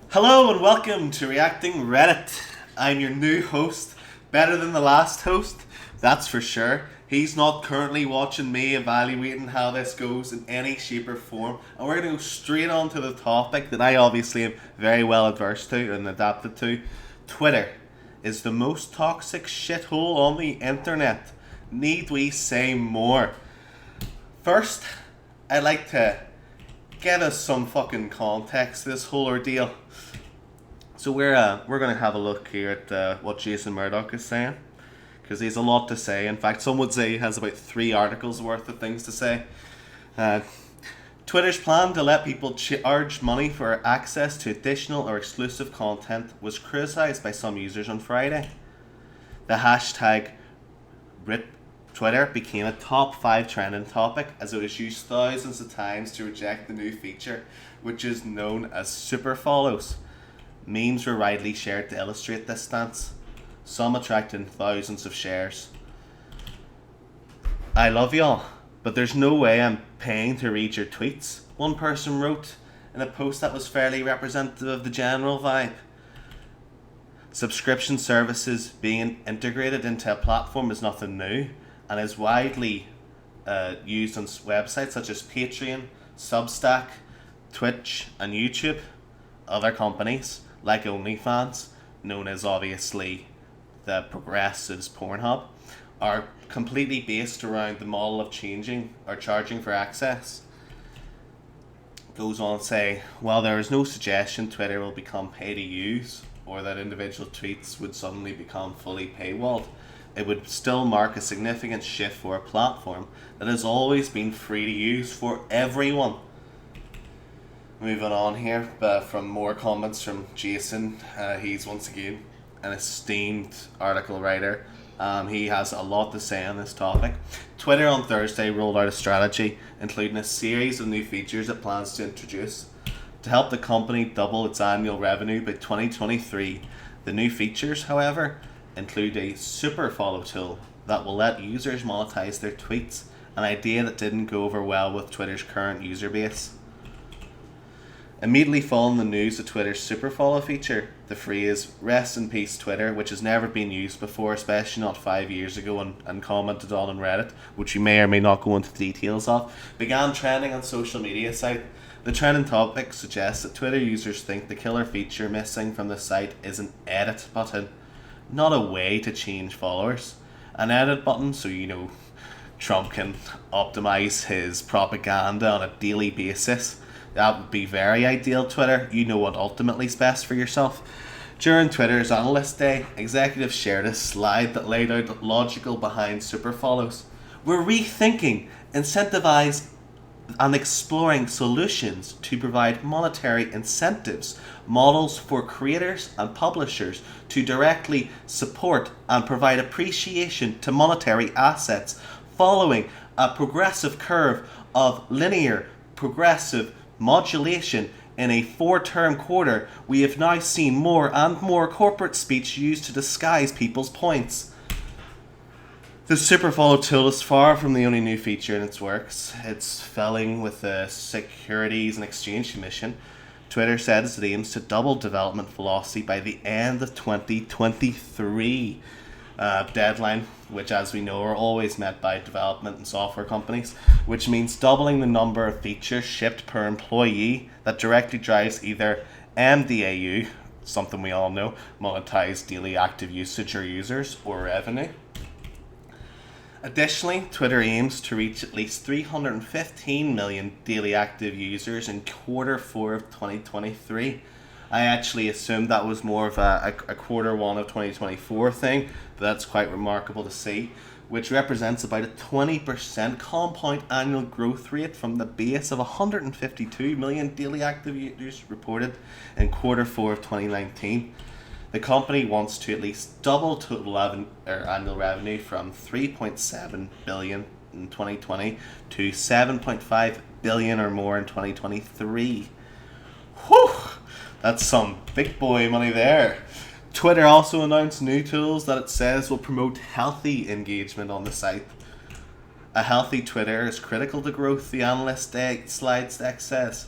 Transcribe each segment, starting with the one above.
Hello and welcome to Reacting Reddit. I'm your new host, better than the last host, that's for sure. He's not currently watching me evaluating how this goes in any shape or form, and we're going to go straight on to the topic that I obviously am very well adverse to and adapted to. Twitter is the most toxic shithole on the internet. Need we say more? First, I'd like to give us some fucking context to this whole ordeal. So we're gonna have a look here at what Jason Murdoch is saying, because he's a lot to say. In fact, some would say he has about 3 articles worth of things to say. Uh, Twitter's plan to let people charge money for access to additional or exclusive content was criticized by some users on Friday. The hashtag RIP Twitter became a top 5 trending topic as it was used thousands of times to reject the new feature, which is known as super follows. Memes were widely shared to illustrate this stance, some attracting thousands of shares. I love y'all, but there's no way I'm paying to read your tweets, one person wrote in a post that was fairly representative of the general vibe. Subscription services being integrated into a platform is nothing new and is widely used on websites such as Patreon, Substack, Twitch, and YouTube. Other companies, like OnlyFans, known as obviously the Progressives Pornhub, are completely based around the model of changing or charging for access. Goes on to say, while there is no suggestion Twitter will become pay to use or that individual tweets would suddenly become fully paywalled, it would still mark a significant shift for a platform that has always been free to use for everyone. Moving on here, from more comments from Jason. He's once again an esteemed article writer. He has a lot to say on this topic. Twitter on Thursday rolled out a strategy, including a series of new features it plans to introduce to help the company double its annual revenue by 2023. The new features, however, include a super follow tool that will let users monetize their tweets, an idea that didn't go over well with Twitter's current user base. Immediately following the news of Twitter's super follow feature, the phrase "rest in peace Twitter," which has never been used before, especially not 5 years ago and commented on Reddit, which we may or may not go into the details of, began trending on social media site. The trending topic suggests that Twitter users think the killer feature missing from the site is an edit button, not a way to change followers. An edit button so Trump can optimize his propaganda on a daily basis. That would be very ideal, Twitter. You know what ultimately is best for yourself. During Twitter's Analyst Day, executives shared a slide that laid out the logical behind super follows. We're rethinking, incentivize, and exploring solutions to provide monetary incentives, models for creators and publishers to directly support and provide appreciation to monetary assets following a progressive curve of linear, progressive modulation. In a 4-term quarter, we have now seen more and more corporate speech used to disguise people's points. The super follow tool is far from the only new feature in its works. It's filing with the Securities and Exchange Commission. Twitter says it aims to double development velocity by the end of 2023. Deadline, which as we know are always met by development and software companies, which means doubling the number of features shipped per employee that directly drives either MDAU, something we all know, monetized daily active usage or users, or revenue. Additionally, Twitter aims to reach at least 315 million daily active users in Q4 of 2023. I actually assumed that was more of a Q1 of 2024 thing, but that's quite remarkable to see, which represents about a 20% compound annual growth rate from the base of 152 million daily active users reported in Q4 of 2019. The company wants to at least double total annual revenue from 3.7 billion in 2020 to 7.5 billion or more in 2023. Whew! That's some big boy money there. Twitter also announced new tools that it says will promote healthy engagement on the site. A healthy Twitter is critical to growth, the analyst slide deck says.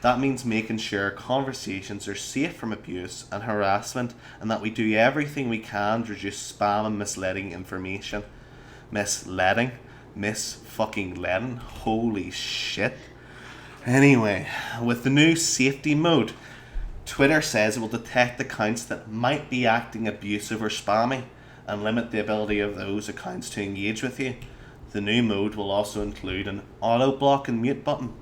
That means making sure conversations are safe from abuse and harassment, and that we do everything we can to reduce spam and misleading information. Misleading? Miss fucking leading? Holy shit. Anyway, with the new safety mode, Twitter says it will detect accounts that might be acting abusive or spammy and limit the ability of those accounts to engage with you. The new mode will also include an auto block and mute button,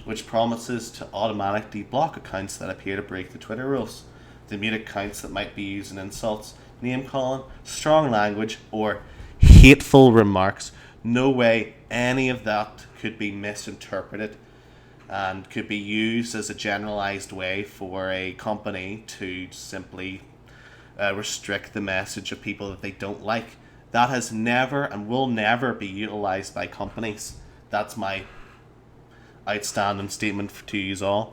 which promises to automatically block accounts that appear to break the Twitter rules. The mute accounts that might be using insults, name calling, strong language, or hateful remarks. No way any of that could be misinterpreted and could be used as a generalized way for a company to simply restrict the message of people that they don't like. That has never and will never be utilized by companies. That's my outstanding statement to you all.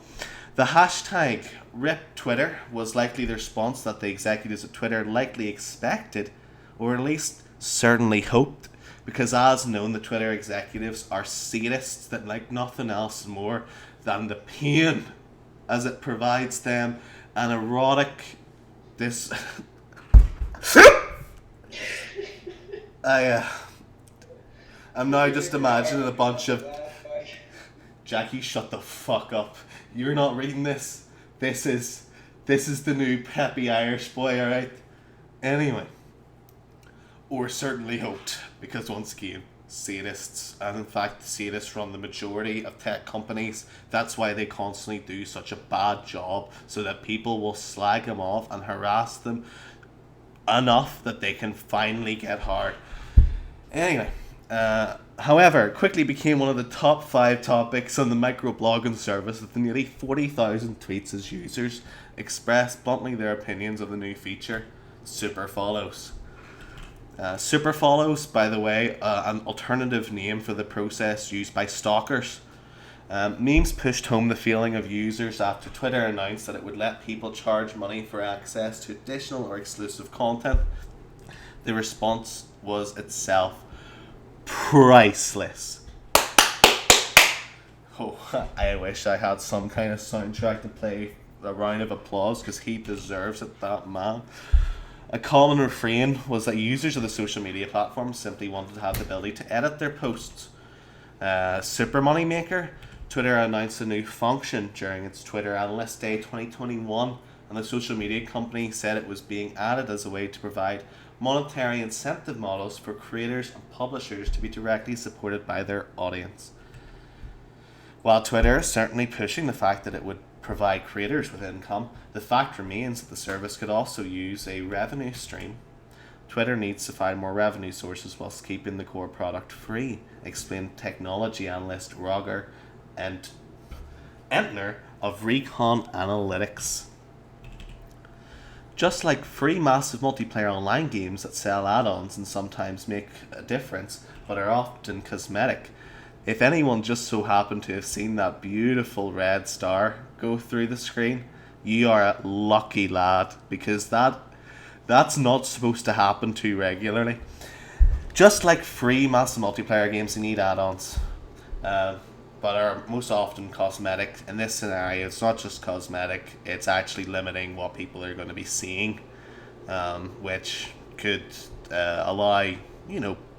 The hashtag RIP Twitter was likely the response that the executives at Twitter likely expected, or at least certainly hoped, because as known, the Twitter executives are sadists that like nothing else more than the pain as it provides them an erotic I'm now just imagining a bunch of Jackie, shut the fuck up. You're not reading this. This is the new peppy Irish boy, alright? Anyway. Or certainly hoped, because once again, sadists, and in fact sadists run the majority of tech companies. That's why they constantly do such a bad job, so that people will slag them off and harass them enough that they can finally get hard. Anyway, however, it quickly became one of the top 5 topics on the microblogging service, with nearly 40,000 tweets as users expressed bluntly their opinions of the new feature, super follows. Super follows, by the way, an alternative name for the process used by stalkers. Memes pushed home the feeling of users after Twitter announced that it would let people charge money for access to additional or exclusive content. The response was itself priceless. Oh, I wish I had some kind of soundtrack to play a round of applause, because he deserves it, that man. A common refrain was that users of the social media platform simply wanted to have the ability to edit their posts. Super Moneymaker, Twitter announced a new function during its Twitter Analyst Day 2021, and the social media company said it was being added as a way to provide monetary incentive models for creators and publishers to be directly supported by their audience. While Twitter is certainly pushing the fact that it would provide creators with income, the fact remains that the service could also use a revenue stream. Twitter needs to find more revenue sources whilst keeping the core product free, explained technology analyst Roger Entner of Recon Analytics. Just like free massive multiplayer online games that sell add-ons and sometimes make a difference, but are often cosmetic, if anyone just so happened to have seen that beautiful red star go through the screen, you are a lucky lad, because that's not supposed to happen too regularly. Just like free massive multiplayer games, you need add-ons, but are most often cosmetic. In this scenario, it's not just cosmetic, it's actually limiting what people are going to be seeing, which could allow,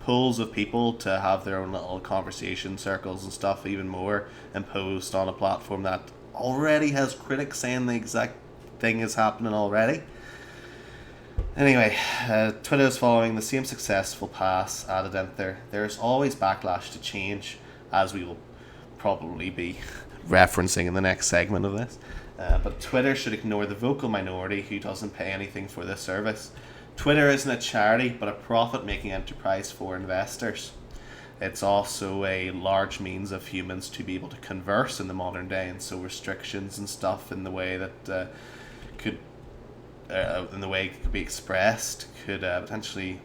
pools of people to have their own little conversation circles and stuff even more imposed on a platform that already has critics saying the exact thing is happening already. Anyway, Twitter is following the same successful path added in there. There's always backlash to change, as we will probably be referencing in the next segment of this. But Twitter should ignore the vocal minority who doesn't pay anything for this service. Twitter isn't a charity, but a profit-making enterprise for investors. It's also a large means of humans to be able to converse in the modern day, and so restrictions and stuff in the way that could be expressed could potentially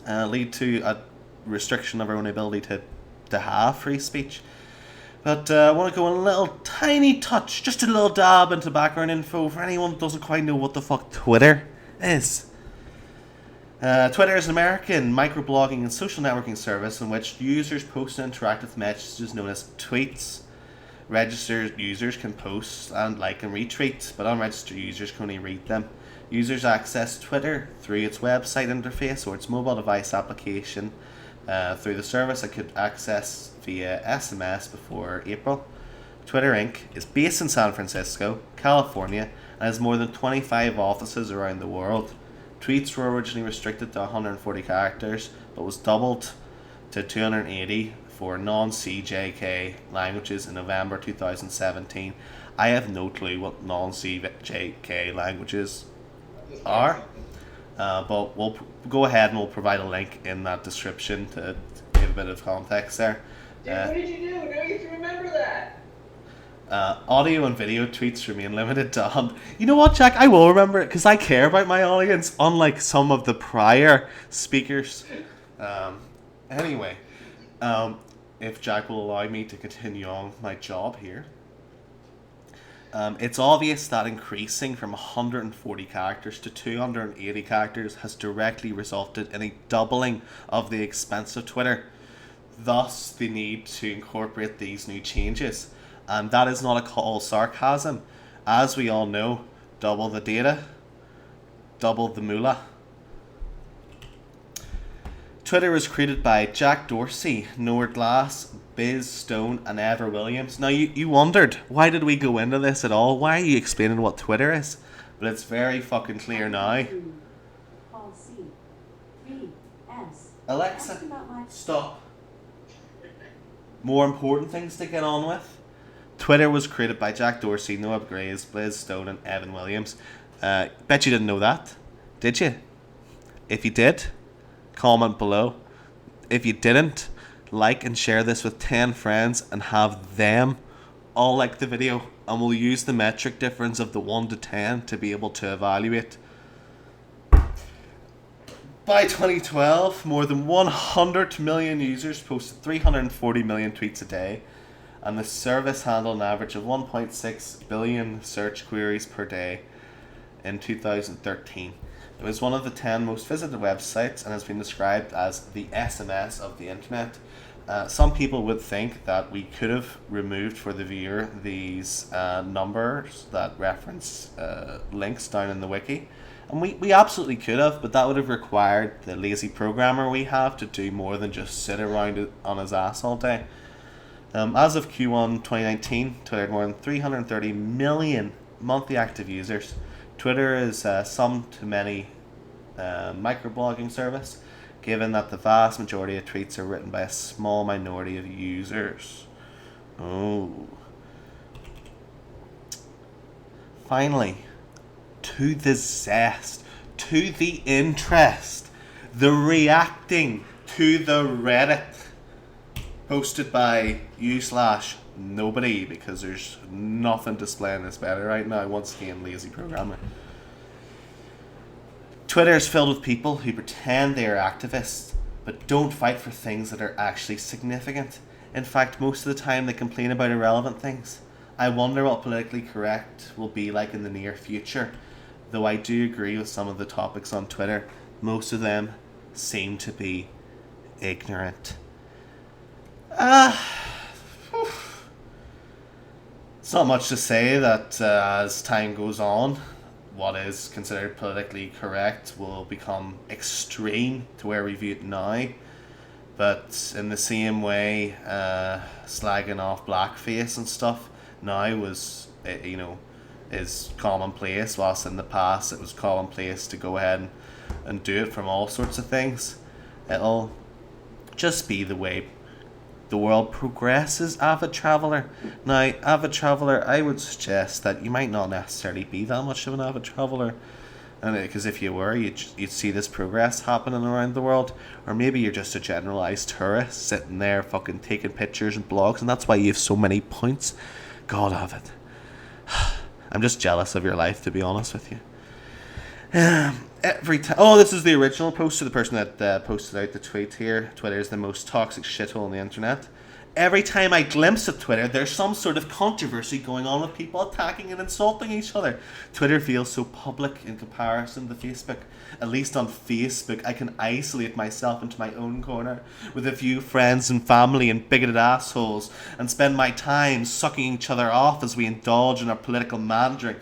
lead to a restriction of our own ability to have free speech. But I want to go a little tiny touch, just a little dab into background info for anyone that doesn't quite know what the fuck Twitter is. Twitter is an American microblogging and social networking service in which users post and interact with messages known as tweets. Registered users can post and like and retweet, but unregistered users can only read them. Users access Twitter through its website interface or its mobile device application through the service it could access via SMS before April. Twitter Inc. is based in San Francisco, California, and has more than 25 offices around the world. Tweets were originally restricted to 140 characters, but was doubled to 280 for non-CJK languages in November 2017. I have no clue what non-CJK languages are, but we'll go ahead and we'll provide a link in that description to give a bit of context there. Dude, what did you do? Now you have to remember that. Audio and video tweets remain limited to You know what, Jack? I will remember it because I care about my audience, unlike some of the prior speakers. Anyway, if Jack will allow me to continue on my job here. It's obvious that increasing from 140 characters to 280 characters has directly resulted in a doubling of the expense of Twitter. Thus, the need to incorporate these new changes. And that is not a call sarcasm. As we all know, double the data, double the moolah. Twitter was created by Jack Dorsey, Noah Glass, Biz Stone, and Ever Williams. Now, you wondered, why did we go into this at all? Why are you explaining what Twitter is? But it's very fucking clear now. Alexa, stop. More important things to get on with. Twitter was created by Jack Dorsey, Noah Glass, Biz Stone, and Evan Williams. Bet you didn't know that, did you? If you did, comment below. If you didn't, like and share this with 10 friends and have them all like the video, and we'll use the metric difference of the 1 to 10 to be able to evaluate. By 2012, more than 100 million users posted 340 million tweets a day, and the service handled an average of 1.6 billion search queries per day in 2013. It was one of the 10 most visited websites and has been described as the SMS of the internet. Some people would think that we could have removed for the viewer these numbers that reference links down in the wiki. And we absolutely could have, but that would have required the lazy programmer we have to do more than just sit around on his ass all day. As of Q1 2019, Twitter had more than 330 million monthly active users. Twitter is some to many microblogging service, given that the vast majority of tweets are written by a small minority of users. Oh. Finally, to the zest, to the interest, the reacting to the Reddit posted by you/nobody, because there's nothing displaying this better right now. Once again, lazy programmer. Twitter is filled with people who pretend they are activists, but don't fight for things that are actually significant. In fact, most of the time they complain about irrelevant things. I wonder what politically correct will be like in the near future, though I do agree with some of the topics on Twitter. Most of them seem to be ignorant. It's not much to say that as time goes on, what is considered politically correct will become extreme to where we view it now. But in the same way, slagging off blackface and stuff now is commonplace, whilst in the past it was commonplace to go ahead and do it from all sorts of things. It'll just be the way the world progresses, avid traveller. Now, avid traveller, I would suggest that you might not necessarily be that much of an avid traveller, and because if you were, you'd see this progress happening around the world. Or maybe you're just a generalised tourist sitting there fucking taking pictures and blogs, and that's why you have so many points. God, Avid, I'm just jealous of your life, to be honest with you. Every time. Oh, this is the original post to the person that posted out the tweet here. Twitter is the most toxic shithole on the internet. Every time I glimpse at Twitter, there's some sort of controversy going on with people attacking and insulting each other. Twitter feels so public in comparison to Facebook. At least on Facebook, I can isolate myself into my own corner with a few friends and family and bigoted assholes and spend my time sucking each other off as we indulge in our political mandering.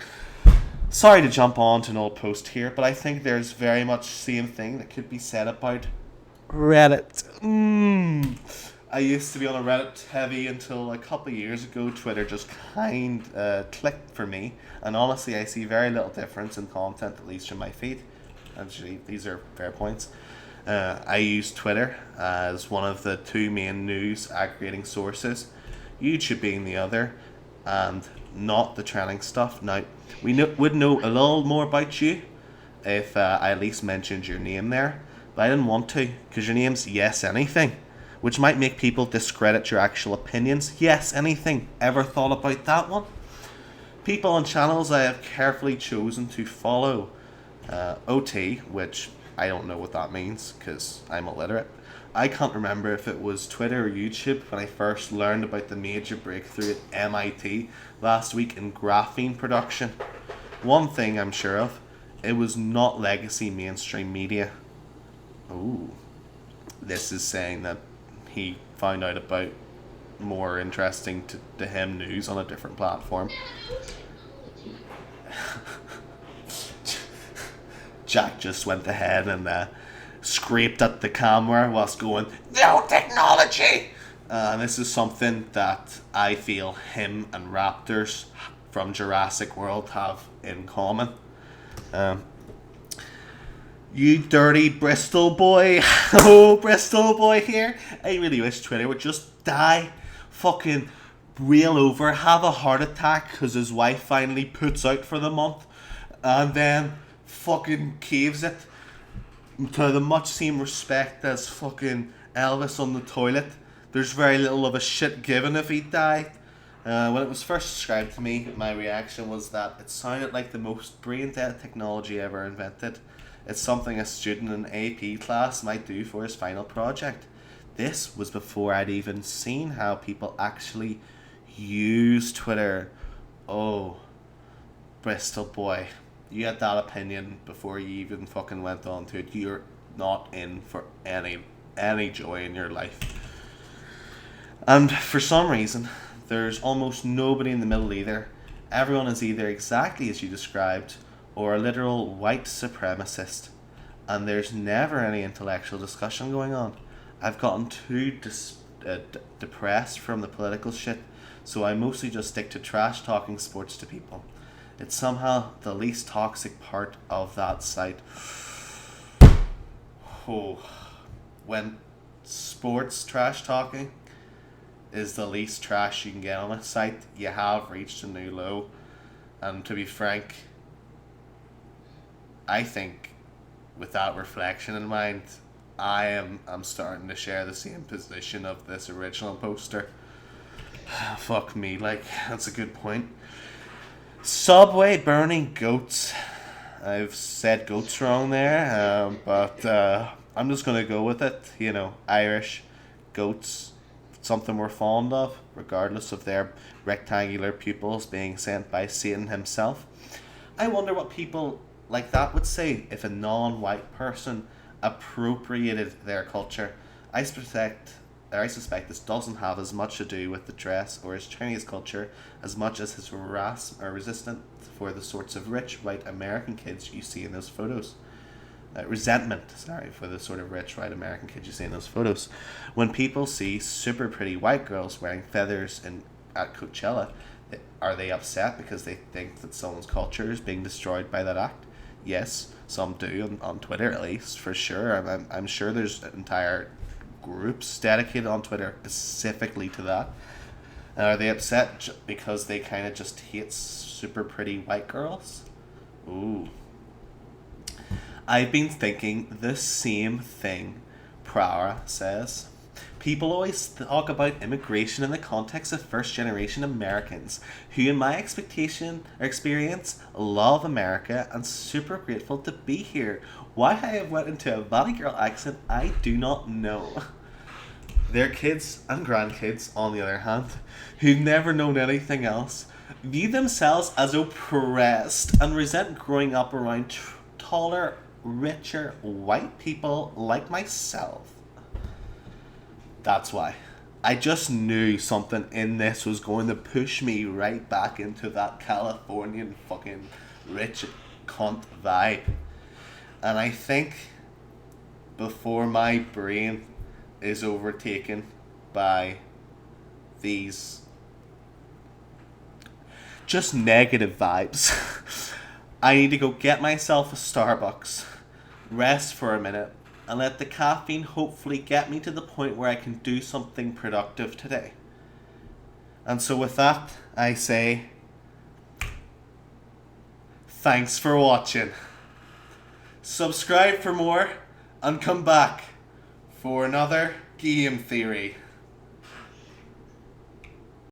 Sorry to jump on to an old post here, but I think there's very much the same thing that could be said about Reddit. I used to be on a Reddit heavy until a couple of years ago. Twitter just clicked for me, and honestly I see very little difference in content, at least from my feed. Actually, these are fair points. I use Twitter as one of the two main news aggregating sources, YouTube being the other, and not the trending stuff. Now, would know a little more about you if I at least mentioned your name there, but I didn't want to, because your name's Yes Anything, which might make people discredit your actual opinions. Yes Anything. Ever thought about that one? People and channels I have carefully chosen to follow. OT, which I don't know what that means because I'm illiterate. I can't remember if it was Twitter or YouTube when I first learned about the major breakthrough at MIT last week in graphene production. One thing I'm sure of, it was not legacy mainstream media. Ooh, this is saying that he found out about more interesting to him news on a different platform. Jack just went ahead and scraped at the camera whilst going, "No technology!" And this is something that I feel him and raptors from Jurassic World have in common. You dirty Bristol Boy. Oh, Bristol Boy here. I really wish Twitter would just die. Fucking reel over, have a heart attack because his wife finally puts out for the month, and then fucking caves it to the much same respect as fucking Elvis on the toilet. There's very little of a shit given if he died. When it was first described to me, my reaction was that it sounded like the most brain-dead technology ever invented. It's something a student in an AP class might do for his final project. This was before I'd even seen how people actually use Twitter. Oh, Bristol Boy, you had that opinion before you even fucking went on to it. You're not in for any joy in your life. And for some reason, there's almost nobody in the middle either. Everyone is either exactly as you described, or a literal white supremacist. And there's never any intellectual discussion going on. I've gotten too depressed from the political shit, so I mostly just stick to trash talking sports to people. It's somehow the least toxic part of that site. Oh, when sports trash talking is the least trash you can get on a site, you have reached a new low. And to be frank, I think with that reflection in mind, I'm starting to share the same position of this original poster. Fuck me, like, that's a good point. Subway burning goats. I've said goats wrong there, but I'm just going to go with it. You know, Irish goats, something we're fond of, regardless of their rectangular pupils being sent by Satan himself. I wonder what people like that would say if a non-white person appropriated their culture. I suspect this doesn't have as much to do with the dress or his Chinese culture as much as his resistance for the sorts of rich white American kids you see in those photos. Resentment for the sort of rich white American kids you see in those photos. When people see super pretty white girls wearing feathers at Coachella, are they upset because they think that someone's culture is being destroyed by that act? Yes, some do, on Twitter at least, for sure. I'm sure there's entire groups dedicated on Twitter specifically to that. Are they upset because they kind of just hate super pretty white girls? Ooh. I've been thinking the same thing Prara says. People always talk about immigration in the context of first-generation Americans who, in my experience, love America and super grateful to be here. Why I have went into a Valley Girl accent, I do not know. Their kids and grandkids, on the other hand, who've never known anything else, view themselves as oppressed and resent growing up around taller, richer white people like myself. That's why. I just knew something in this was going to push me right back into that Californian fucking rich cunt vibe. And I think before my brain is overtaken by these just negative vibes, I need to go get myself a Starbucks, rest for a minute, and let the caffeine hopefully get me to the point where I can do something productive today. And so with that, I say, thanks for watching. Subscribe for more, and come back for another game theory.